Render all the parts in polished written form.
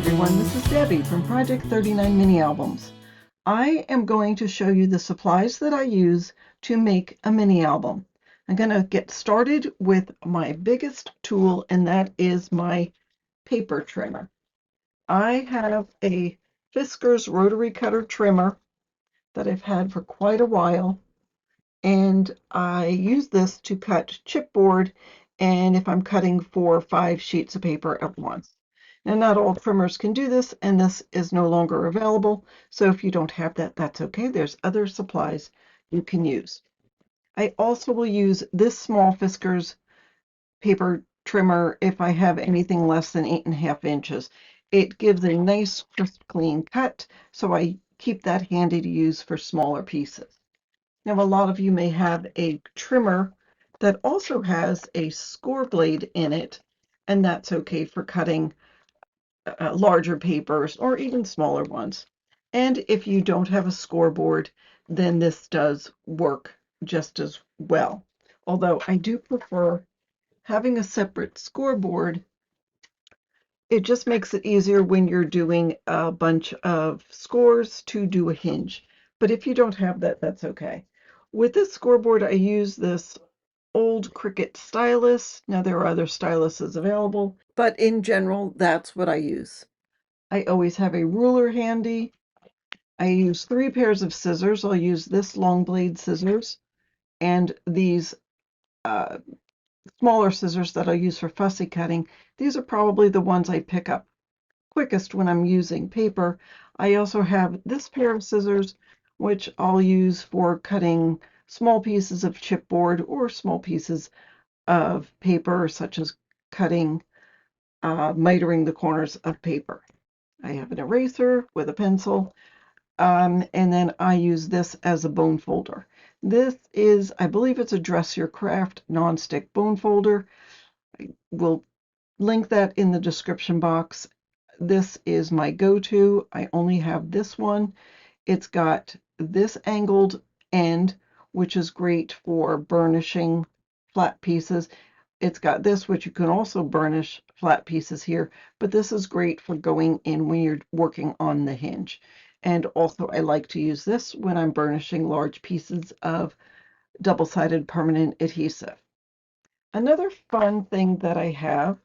everyone, this is Debbie from Project 39 Mini Albums. I am going to show you the supplies that I use to make a mini album. I'm going to get started with my biggest tool, and that is my paper trimmer. I have a Fiskars rotary cutter trimmer that I've had for quite a while, and I use this to cut chipboard and if I'm cutting 4 or 5 sheets of paper at once. Now, not all trimmers can do this, and this is no longer available, so if you don't have that, that's okay. There's other supplies you can use. I also will use this small Fiskars paper trimmer if I have anything less than 8.5 inches. It gives a nice, crisp, clean cut, so I keep that handy to use for smaller pieces. Now, a lot of you may have a trimmer that also has a score blade in it, and that's okay for cutting larger papers or even smaller ones. And if you don't have a scoreboard, then this does work just as well. Although I do prefer having a separate scoreboard. It just makes it easier when you're doing a bunch of scores to do a hinge. But if you don't have that, that's okay. With this scoreboard, I use this old Cricut stylus. Now, there are other styluses available, but in general, that's what I use. I always have a ruler handy. I use 3 pairs of scissors. I'll use this long blade scissors and these smaller scissors that I use for fussy cutting. These are probably the ones I pick up quickest when I'm using paper. I also have this pair of scissors, which I'll use for cutting small pieces of chipboard or small pieces of paper, such as cutting, mitering the corners of paper. I have an eraser with a pencil, and then I use this as a bone folder. This is, I believe it's a Dress Your Craft nonstick bone folder. I will link that in the description box. This is my go-to. I only have this one. It's got this angled end, which is great for burnishing flat pieces. It's got this, which you can also burnish flat pieces here, but this is great for going in when you're working on the hinge. And also I like to use this when I'm burnishing large pieces of double-sided permanent adhesive. Another fun thing that I have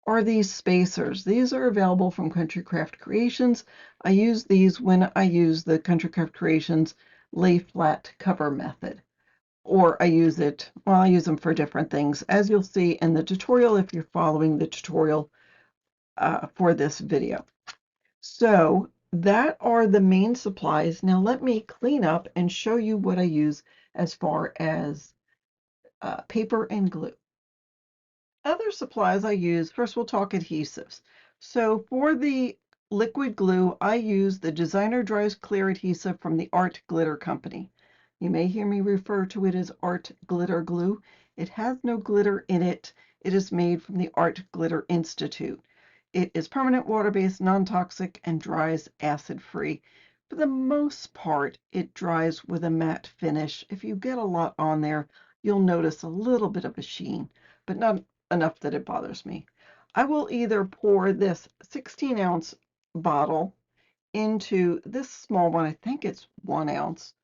are these spacers. These are available from Country Craft Creations. I use these when I use the Country Craft Creations lay flat cover method. Or I use them for different things, as you'll see in the tutorial if you're following the tutorial for this video. So that are the main supplies. Now let me clean up and show you what I use as far as paper and glue. Other supplies I use, first we'll talk adhesives. So for the liquid glue, I use the Designer Dries Clear adhesive from the Art Glitter Company. You may hear me refer to it as Art Glitter Glue. It has no glitter in it. It is made from the Art Glitter Institute. It is permanent, water-based, non-toxic, and dries acid-free. For the most part, it dries with a matte finish. If you get a lot on there, you'll notice a little bit of a sheen, but not enough that it bothers me. I will either pour this 16-ounce bottle into this small one, I think it's 1 ounce,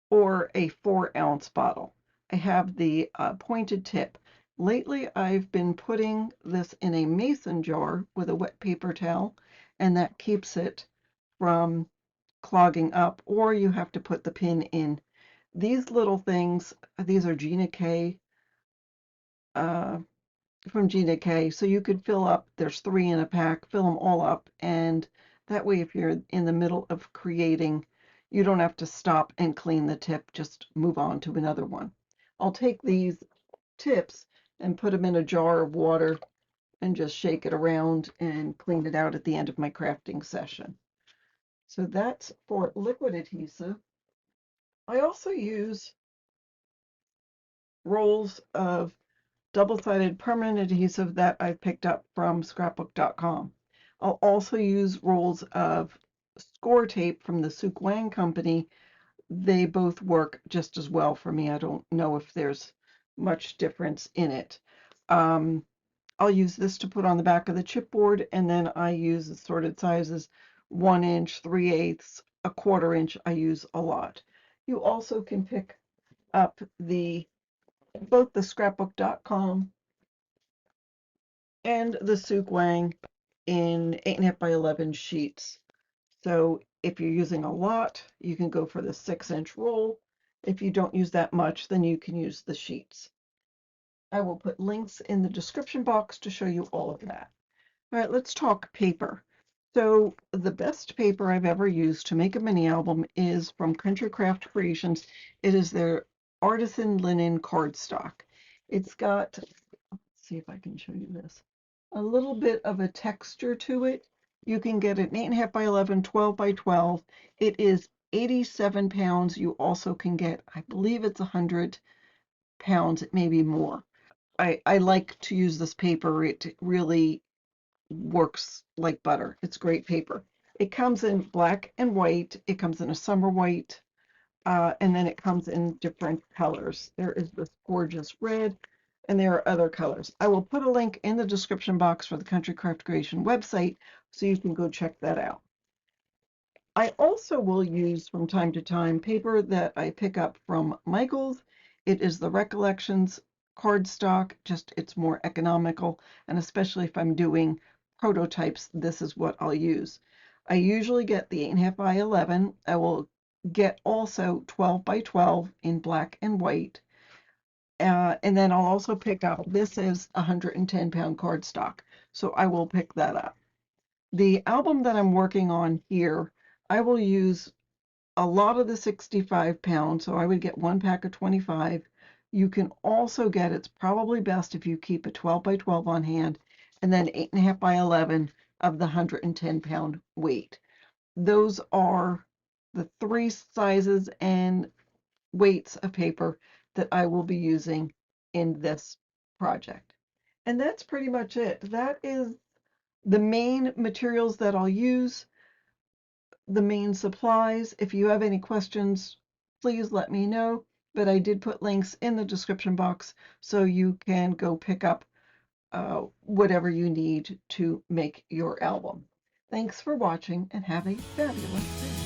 or a 4-ounce bottle. I have the pointed tip. Lately, I've been putting this in a mason jar with a wet paper towel, and that keeps it from clogging up, or you have to put the pin in. These little things, these are Gina K. From Gina K. So you could fill up, there's 3 in a pack, fill them all up, and that way if you're in the middle of creating, you don't have to stop and clean the tip, just move on to another one. I'll take these tips and put them in a jar of water and just shake it around and clean it out at the end of my crafting session. So that's for liquid adhesive. I also use rolls of double-sided permanent adhesive that I picked up from Scrapbook.com. I'll also use rolls of score tape from the Suk Wang company. They both work just as well for me. I don't know if there's much difference in it. I'll use this to put on the back of the chipboard, and then I use assorted sizes, 1 inch, 3/8, a 1/4 inch. I use a lot. You also can pick up both the scrapbook.com and the Suk Wang in 8.5 by 11 sheets. So if you're using a lot, you can go for the 6-inch roll. If you don't use that much, then you can use the sheets. I will put links in the description box to show you all of that. All right, let's talk paper. So the best paper I've ever used to make a mini album is from Country Craft Creations. It is their artisan linen cardstock. It's got, let's see if I can show you this, a little bit of a texture to it. You can get it 8.5 by 11, 12 by 12. It is 87 pounds. You also can get, I believe it's 100 pounds. It may be more. I like to use this paper. It really works like butter. It's great paper. It comes in black and white. It comes in a summer white, and then it comes in different colors. There is this gorgeous red, and there are other colors. I will put a link in the description box for the Country Craft Creation website so you can go check that out. I also will use from time to time paper that I pick up from Michael's. It is the Recollections cardstock, just it's more economical, and especially if I'm doing prototypes, this is what I'll use. I usually get the 8.5 by 11. I will get also 12 by 12 in black and white. And then I'll also pick up, this is 110-pound cardstock, so I will pick that up. The album that I'm working on here, I will use a lot of the 65 pounds, so I would get 1 pack of 25. You can also get, it's probably best if you keep a 12 by 12 on hand, and then 8.5 by 11 of the 110-pound weight. Those are the 3 sizes and weights of paper that I will be using in this project. And that's pretty much it. That is the main materials that I'll use, the main supplies. If you have any questions, please let me know. But I did put links in the description box so you can go pick up whatever you need to make your album. Thanks for watching and have a fabulous day.